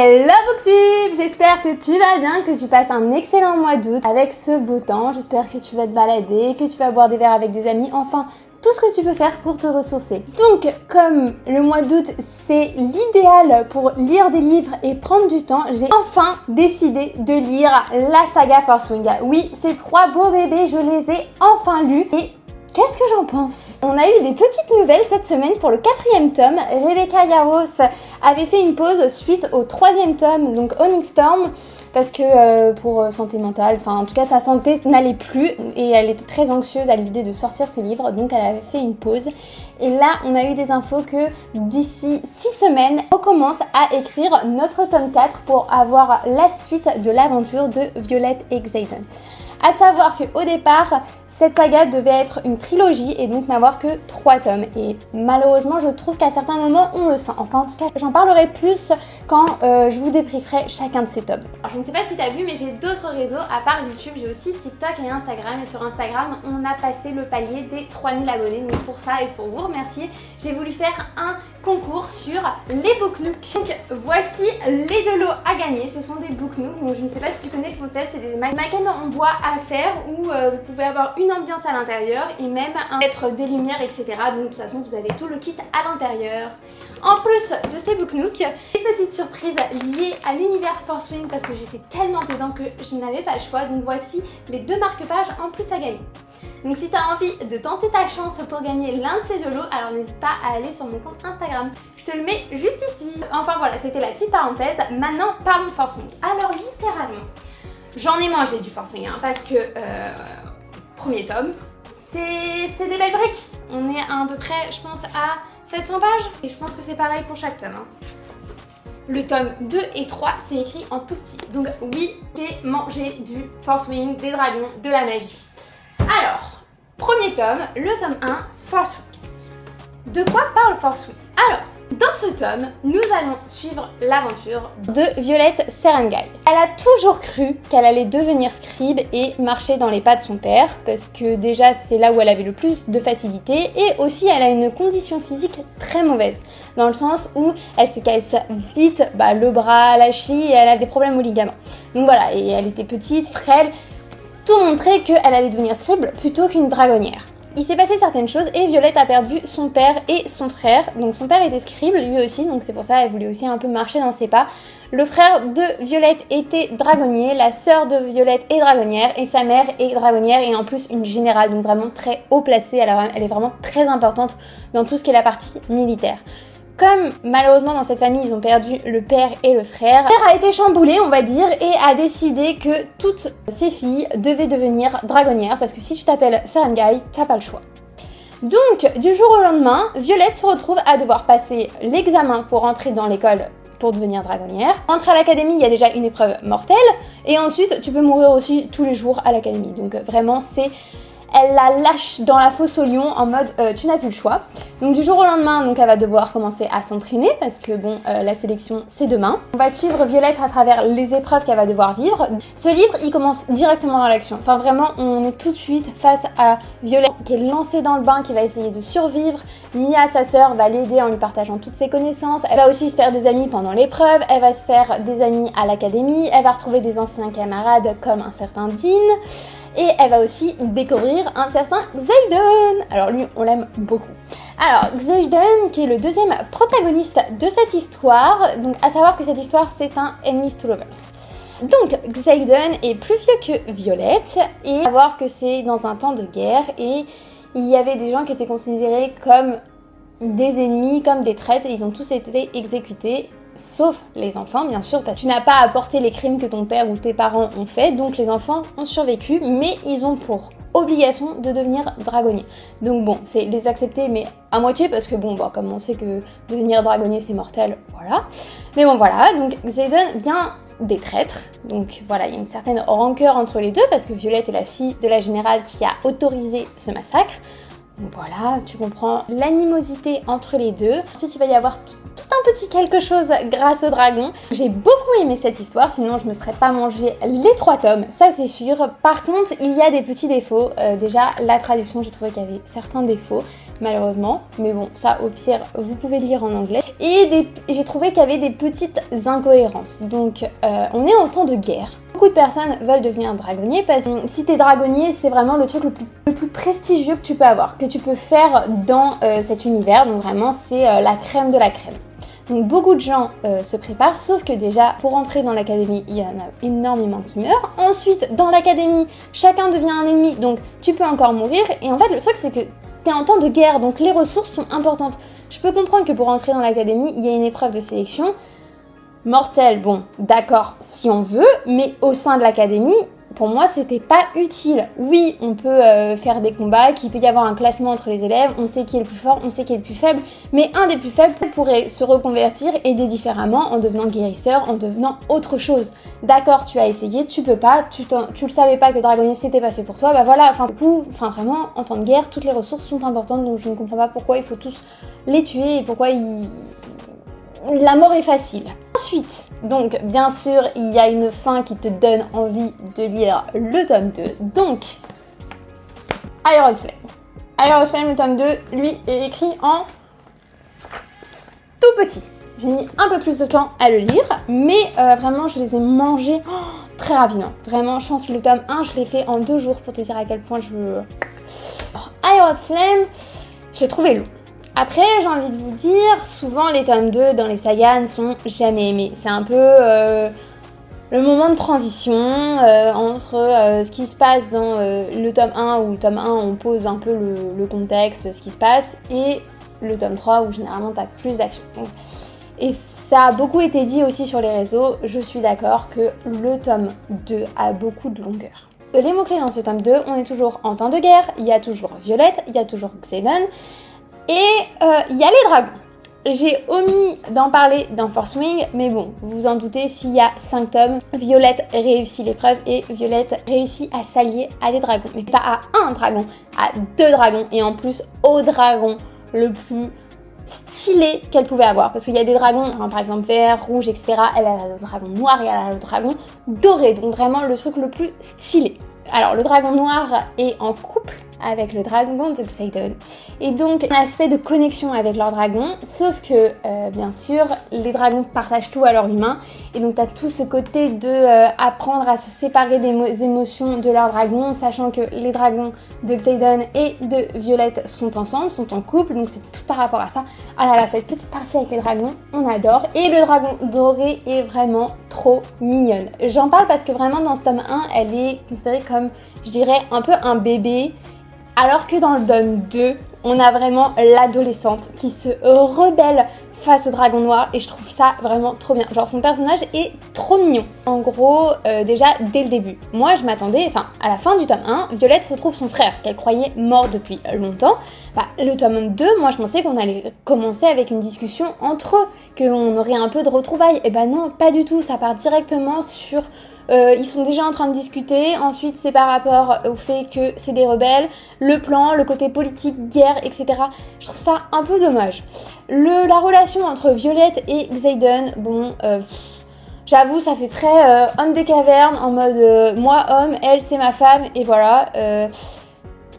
Hello Booktube! J'espère que tu vas bien, que tu passes un excellent mois d'août avec ce beau temps. J'espère que tu vas te balader, que tu vas boire des verres avec des amis, enfin tout ce que tu peux faire pour te ressourcer. Donc comme le mois d'août c'est l'idéal pour lire des livres et prendre du temps, j'ai enfin décidé de lire la saga Fourth Wing. Oui, ces 3 beaux bébés, je les ai enfin lus et qu'est-ce que j'en pense? On a eu des petites nouvelles cette semaine pour le 4e tome. Rebecca Yarros avait fait une pause suite au 3e tome, donc Onyx Storm, parce que pour santé mentale, enfin en tout cas sa santé n'allait plus et elle était très anxieuse à l'idée de sortir ses livres, donc elle avait fait une pause. Et là on a eu des infos que d'ici 6 semaines, on commence à écrire notre tome 4 pour avoir la suite de l'aventure de Violette et Xaden. À savoir qu'au départ, cette saga devait être une trilogie et donc n'avoir que 3 tomes. Et malheureusement, je trouve qu'à certains moments, on le sent. Enfin, en tout cas, j'en parlerai plus quand je vous débrieferai chacun de ces tomes. Alors, je ne sais pas si tu as vu, mais j'ai d'autres réseaux. À part YouTube, j'ai aussi TikTok et Instagram. Et sur Instagram, on a passé le palier des 3000 abonnés. Donc pour ça et pour vous remercier, j'ai voulu faire un concours sur les Book Nook. Donc voici les 2 lots à gagner. Ce sont des Book Nook. Donc je ne sais pas si tu connais le concept, c'est des maquettes en bois à faire où vous pouvez avoir une ambiance à l'intérieur et même mettre des lumières, etc. Donc de toute façon vous avez tout le kit à l'intérieur. En plus de ces Book Nook, des petites surprises liées à l'univers Fourth Wing parce que j'étais tellement dedans que je n'avais pas le choix. Donc voici les 2 marque-pages en plus à gagner. Donc si tu as envie de tenter ta chance pour gagner l'un de ces 2 lots, alors n'hésite pas à aller sur mon compte Instagram. Je te le mets juste ici. Enfin voilà, c'était la petite parenthèse. Maintenant parlons de Fourth Wing. Alors littéralement, j'en ai mangé du Fourth Wing parce que premier tome, c'est des belles briques. On est à peu près, je pense, à 700 pages et je pense que c'est pareil pour chaque tome. Le tome 2 et 3, c'est écrit en tout petit. Donc oui, j'ai mangé du Fourth Wing, des dragons, de la magie. Alors, premier tome, le tome 1, Fourth Wing. De quoi parle Fourth Wing? Alors, dans ce tome, nous allons suivre l'aventure de Violette Serengil. Elle a toujours cru qu'elle allait devenir scribe et marcher dans les pas de son père, parce que déjà c'est là où elle avait le plus de facilité, et aussi elle a une condition physique très mauvaise, dans le sens où elle se casse vite le bras, la cheville, et elle a des problèmes aux ligaments. Donc voilà, et elle était petite, frêle, tout montrait qu'elle allait devenir scribe plutôt qu'une dragonnière. Il s'est passé certaines choses et Violette a perdu son père et son frère. Donc son père était scribe lui aussi, donc c'est pour ça qu'elle voulait aussi un peu marcher dans ses pas. Le frère de Violette était dragonnier, la sœur de Violette est dragonnière et sa mère est dragonnière et en plus une générale, donc vraiment très haut placée. Alors elle est vraiment très importante dans tout ce qui est la partie militaire. Comme malheureusement dans cette famille ils ont perdu le père et le frère, le père a été chamboulé on va dire et a décidé que toutes ses filles devaient devenir dragonnières parce que si tu t'appelles Serengil, t'as pas le choix. Donc du jour au lendemain, Violette se retrouve à devoir passer l'examen pour entrer dans l'école pour devenir dragonnière. Entrer à l'académie, il y a déjà une épreuve mortelle et ensuite tu peux mourir aussi tous les jours à l'académie. Donc vraiment c'est... Elle la lâche dans la fosse au lion en mode tu n'as plus le choix. Donc du jour au lendemain, donc elle va devoir commencer à s'entraîner parce que bon, la sélection c'est demain. On va suivre Violette à travers les épreuves qu'elle va devoir vivre. Ce livre, il commence directement dans l'action. Enfin vraiment, on est tout de suite face à Violette qui est lancée dans le bain, qui va essayer de survivre. Mia, sa sœur, va l'aider en lui partageant toutes ses connaissances. Elle va aussi se faire des amis pendant l'épreuve. Elle va se faire des amis à l'académie. Elle va retrouver des anciens camarades comme un certain Dean. Et elle va aussi découvrir un certain Xaden. Alors lui, on l'aime beaucoup. Alors, Xaden, qui est le 2e protagoniste de cette histoire. Donc, à savoir que cette histoire, c'est un Enemies to Lovers. Donc, Xaden est plus vieux que Violette. Et à savoir que c'est dans un temps de guerre. Et il y avait des gens qui étaient considérés comme des ennemis, comme des traîtres. Et ils ont tous été exécutés. Sauf les enfants, bien sûr, parce que tu n'as pas apporté les crimes que ton père ou tes parents ont fait, donc les enfants ont survécu, mais ils ont pour obligation de devenir dragonnier. Donc bon, c'est les accepter, mais à moitié, parce que bon, comme on sait que devenir dragonnier c'est mortel, voilà. Mais bon, voilà, donc Xaden vient des traîtres, donc voilà, il y a une certaine rancœur entre les deux, parce que Violette est la fille de la générale qui a autorisé ce massacre. Donc voilà, tu comprends l'animosité entre les deux. Ensuite, il va y avoir tout un petit quelque chose grâce au dragon. J'ai beaucoup aimé cette histoire, sinon je me serais pas mangé les 3 tomes, ça c'est sûr. Par contre, il y a des petits défauts. Déjà, la traduction, j'ai trouvé qu'il y avait certains défauts, malheureusement. Mais bon, ça au pire, vous pouvez lire en anglais. Et j'ai trouvé qu'il y avait des petites incohérences. Donc, on est en temps de guerre. Beaucoup de personnes veulent devenir dragonnier parce que si t'es dragonnier, c'est vraiment le truc le plus prestigieux que tu peux avoir, que tu peux faire dans cet univers. Donc vraiment, c'est la crème de la crème. Donc beaucoup de gens se préparent, sauf que déjà, pour entrer dans l'académie, il y en a énormément qui meurent. Ensuite, dans l'académie, chacun devient un ennemi, donc tu peux encore mourir. Et en fait, le truc, c'est que t'es en temps de guerre, donc les ressources sont importantes. Je peux comprendre que pour entrer dans l'académie, il y a une épreuve de sélection. Mortel, bon, d'accord, si on veut, mais au sein de l'académie, pour moi, c'était pas utile. Oui, on peut faire des combats, qu'il peut y avoir un classement entre les élèves, on sait qui est le plus fort, on sait qui est le plus faible, mais un des plus faibles pourrait se reconvertir, aider différemment, en devenant guérisseur, en devenant autre chose. D'accord, tu as essayé, tu peux pas, tu le savais pas que dragonnier c'était pas fait pour toi, bah voilà, enfin, du coup, vraiment, en temps de guerre, toutes les ressources sont importantes, donc je ne comprends pas pourquoi il faut tous les tuer et pourquoi la mort est facile. Ensuite, donc bien sûr, il y a une fin qui te donne envie de lire le tome 2. Donc, Iron Flame. Iron Flame, le tome 2, lui, est écrit en tout petit. J'ai mis un peu plus de temps à le lire, mais vraiment, je les ai mangés très rapidement. Vraiment, je pense que le tome 1, je l'ai fait en 2 jours pour te dire à quel point je... Iron Flame, j'ai trouvé long. Après, j'ai envie de vous dire, souvent les tomes 2 dans les sagas ne sont jamais aimés. C'est un peu le moment de transition entre ce qui se passe dans le tome 1, où le tome 1 on pose un peu le contexte, ce qui se passe, et le tome 3 où généralement t'as plus d'action. Et ça a beaucoup été dit aussi sur les réseaux, je suis d'accord que le tome 2 a beaucoup de longueur. Les mots-clés dans ce tome 2, on est toujours en temps de guerre, il y a toujours Violette, il y a toujours Xaden, et il y a les dragons. J'ai omis d'en parler dans Force Wing, mais bon, vous vous en doutez, s'il y a 5 tomes, Violette réussit l'épreuve et Violette réussit à s'allier à des dragons. Mais pas à un dragon, à 2 dragons, et en plus au dragon le plus stylé qu'elle pouvait avoir. Parce qu'il y a des dragons, par exemple vert, rouge, etc. Elle a le dragon noir et elle a le dragon doré, donc vraiment le truc le plus stylé. Alors le dragon noir est en couple avec le dragon de Xaden. Et donc un aspect de connexion avec leur dragon, sauf que bien sûr les dragons partagent tout à leur humain, et donc t'as tout ce côté de apprendre à se séparer des émotions de leur dragon, sachant que les dragons de Xaden et de Violette sont ensemble, sont en couple, donc c'est tout par rapport à ça. Ah là là, cette petite partie avec les dragons, on adore. Et le dragon doré est vraiment trop mignonne. J'en parle parce que vraiment dans ce tome 1, elle est considérée comme, je dirais, un peu un bébé. Alors que dans le tome 2, on a vraiment l'adolescente qui se rebelle face au dragon noir, et je trouve ça vraiment trop bien. Genre son personnage est trop mignon. En gros, déjà dès le début, moi je m'attendais, à la fin du tome 1, Violette retrouve son frère qu'elle croyait mort depuis longtemps. Le tome 2, moi je pensais qu'on allait commencer avec une discussion entre eux, qu'on aurait un peu de retrouvailles. Et ben non, pas du tout, ça part directement sur... ils sont déjà en train de discuter, ensuite c'est par rapport au fait que c'est des rebelles, le plan, le côté politique, guerre, etc. Je trouve ça un peu dommage. La relation entre Violette et Xaden, bon, j'avoue ça fait très homme des cavernes, en mode moi homme, elle c'est ma femme, et voilà.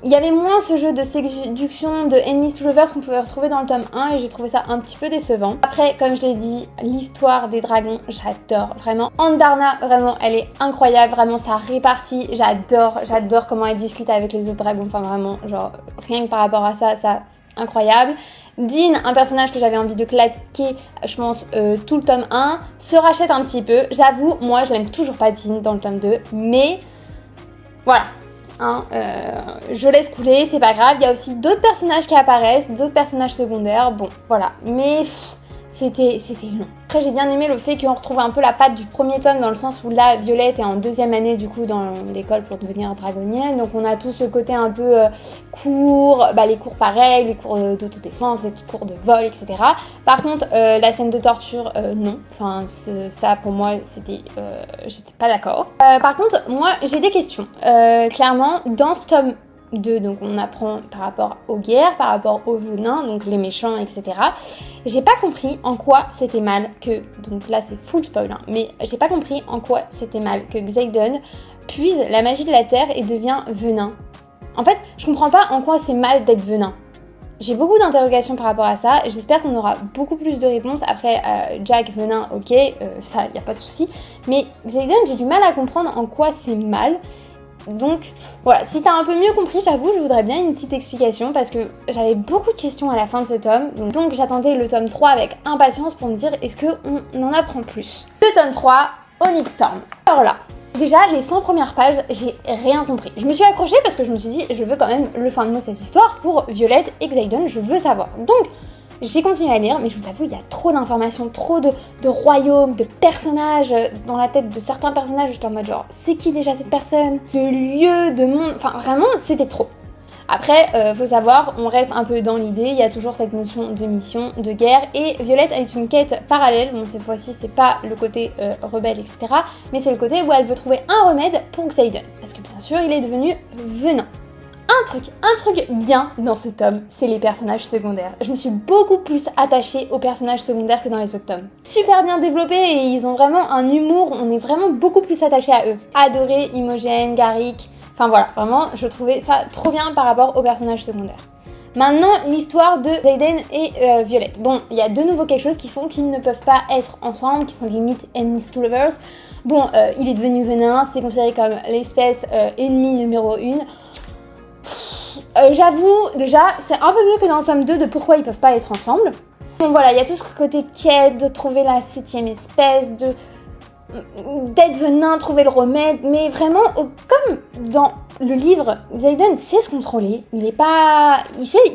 Il y avait moins ce jeu de séduction, de enemies to lovers qu'on pouvait retrouver dans le tome 1, et j'ai trouvé ça un petit peu décevant. Après, comme je l'ai dit, l'histoire des dragons, j'adore, vraiment. Andarna, vraiment, elle est incroyable, vraiment, ça répartit, j'adore comment elle discute avec les autres dragons, vraiment, genre, rien que par rapport à ça, c'est incroyable. Dean, un personnage que j'avais envie de claquer, je pense, tout le tome 1, se rachète un petit peu. J'avoue, moi, je l'aime toujours pas Dean dans le tome 2, mais voilà. Je laisse couler, c'est pas grave. Il y a aussi d'autres personnages qui apparaissent, d'autres personnages secondaires, bon, voilà. Mais c'était long. Après, j'ai bien aimé le fait qu'on retrouve un peu la patte du premier tome, dans le sens où là, Violette est en 2e année du coup dans l'école pour devenir dragonnienne. Donc on a tout ce côté un peu cours, les cours pareils, les cours d'autodéfense, les cours de vol, etc. Par contre, la scène de torture, non. Ça pour moi, j'étais pas d'accord. Par contre, moi, j'ai des questions. Clairement, dans ce tome 2, donc on apprend par rapport aux guerres, par rapport aux venins, donc les méchants, etc. J'ai pas compris en quoi c'était mal que, donc là c'est full spoil, hein, mais j'ai pas compris en quoi c'était mal que Xaden puise la magie de la terre et devient venin. En fait, je comprends pas en quoi c'est mal d'être venin. J'ai beaucoup d'interrogations par rapport à ça, j'espère qu'on aura beaucoup plus de réponses. Après, Jack, venin, ok, ça, y a pas de souci. Mais Xaden, j'ai du mal à comprendre en quoi c'est mal. Donc voilà, si t'as un peu mieux compris, j'avoue, je voudrais bien une petite explication parce que j'avais beaucoup de questions à la fin de ce tome. Donc j'attendais le tome 3 avec impatience pour me dire est-ce qu'on en apprend plus. Le tome 3, Onyx Storm. Alors là, déjà, les 100 premières pages, j'ai rien compris. Je me suis accrochée parce que je me suis dit, je veux quand même le fin de mot de cette histoire pour Violette et Xaden, je veux savoir. Donc, j'ai continué à lire, mais je vous avoue, il y a trop d'informations, trop de royaumes, de personnages dans la tête de certains personnages. J'étais en mode genre, c'est qui déjà cette personne? De lieux, de monde, enfin vraiment, c'était trop. Après, faut savoir, on reste un peu dans l'idée, il y a toujours cette notion de mission, de guerre, et Violette a une quête parallèle, bon cette fois-ci c'est pas le côté rebelle, etc., mais c'est le côté où elle veut trouver un remède pour Xaden, parce que bien sûr il est devenu venin. Un truc bien dans ce tome, c'est les personnages secondaires. Je me suis beaucoup plus attachée aux personnages secondaires que dans les autres tomes. Super bien développés et ils ont vraiment un humour, on est vraiment beaucoup plus attachés à eux. Adoré, Imogen, Garrick, enfin voilà, vraiment je trouvais ça trop bien par rapport aux personnages secondaires. Maintenant, l'histoire de Xaden et Violette. Bon, il y a de nouveau quelque chose qui font qu'ils ne peuvent pas être ensemble, qui sont limite enemies to lovers. Bon, il est devenu venin, c'est considéré comme l'espèce ennemie numéro 1. J'avoue, déjà, c'est un peu mieux que dans le tome 2 de pourquoi ils peuvent pas être ensemble. Bon voilà, il y a tout ce côté quête, de trouver la 7e espèce, d'être venin, trouver le remède, mais vraiment, comme dans le livre, Xaden sait se contrôler, il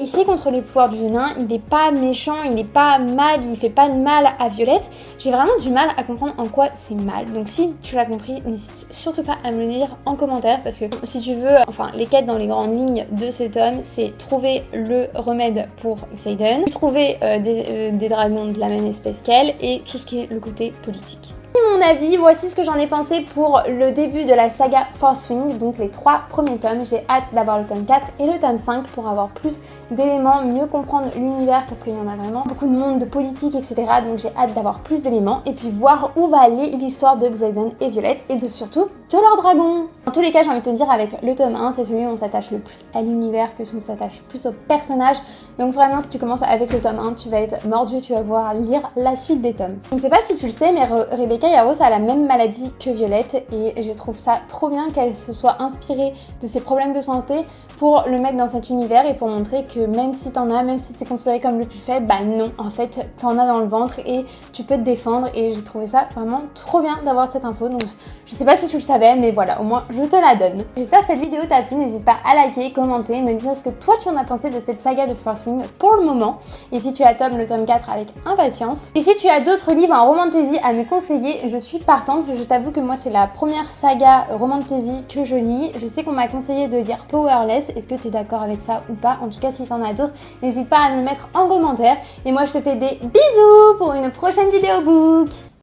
sait contrôler le pouvoir du venin, il n'est pas méchant, il n'est pas mal, il fait pas de mal à Violette. J'ai vraiment du mal à comprendre en quoi c'est mal, donc si tu l'as compris, n'hésite surtout pas à me le dire en commentaire, parce que si tu veux, enfin les quêtes dans les grandes lignes de ce tome, c'est trouver le remède pour Xaden, trouver des dragons de la même espèce qu'elle, et tout ce qui est le côté politique. Mon avis, voici ce que j'en ai pensé pour le début de la saga Fourth Wing, donc les 3 premiers tomes. J'ai hâte d'avoir le tome 4 et le tome 5 pour avoir plus d'éléments, mieux comprendre l'univers parce qu'il y en a vraiment beaucoup de monde, de politique, etc. Donc j'ai hâte d'avoir plus d'éléments et puis voir où va aller l'histoire de Xaden et Violette et surtout de leur dragon. En tous les cas, j'ai envie de te dire avec le tome 1, c'est celui où on s'attache le plus à l'univers que on s'attache plus aux personnages. Donc vraiment, si tu commences avec le tome 1, tu vas être mordu et tu vas pouvoir lire la suite des tomes. Je ne sais pas si tu le sais, mais Rebecca Yarros a la même maladie que Violette et je trouve ça trop bien qu'elle se soit inspirée de ses problèmes de santé pour le mettre dans cet univers et pour montrer que même si t'en as, même si t'es considéré comme le plus faible, bah non, en fait, t'en as dans le ventre et tu peux te défendre et j'ai trouvé ça vraiment trop bien d'avoir cette info. Donc je sais pas si tu le savais, mais voilà, au moins je te la donne. J'espère que cette vidéo t'a plu, n'hésite pas à liker, commenter, me dire ce que toi tu en as pensé de cette saga de Fourth Wing pour le moment et si tu attends le tome 4 avec impatience. Et si tu as d'autres livres en romantasy à me conseiller, je suis partante. Je t'avoue que moi c'est la première saga romantasy que je lis. Je sais qu'on m'a conseillé de lire Powerless. Est-ce que tu es d'accord avec ça ou pas? En tout cas, si t'en as d'autres, n'hésite pas à me le mettre en commentaire. Et moi, je te fais des bisous pour une prochaine vidéo book.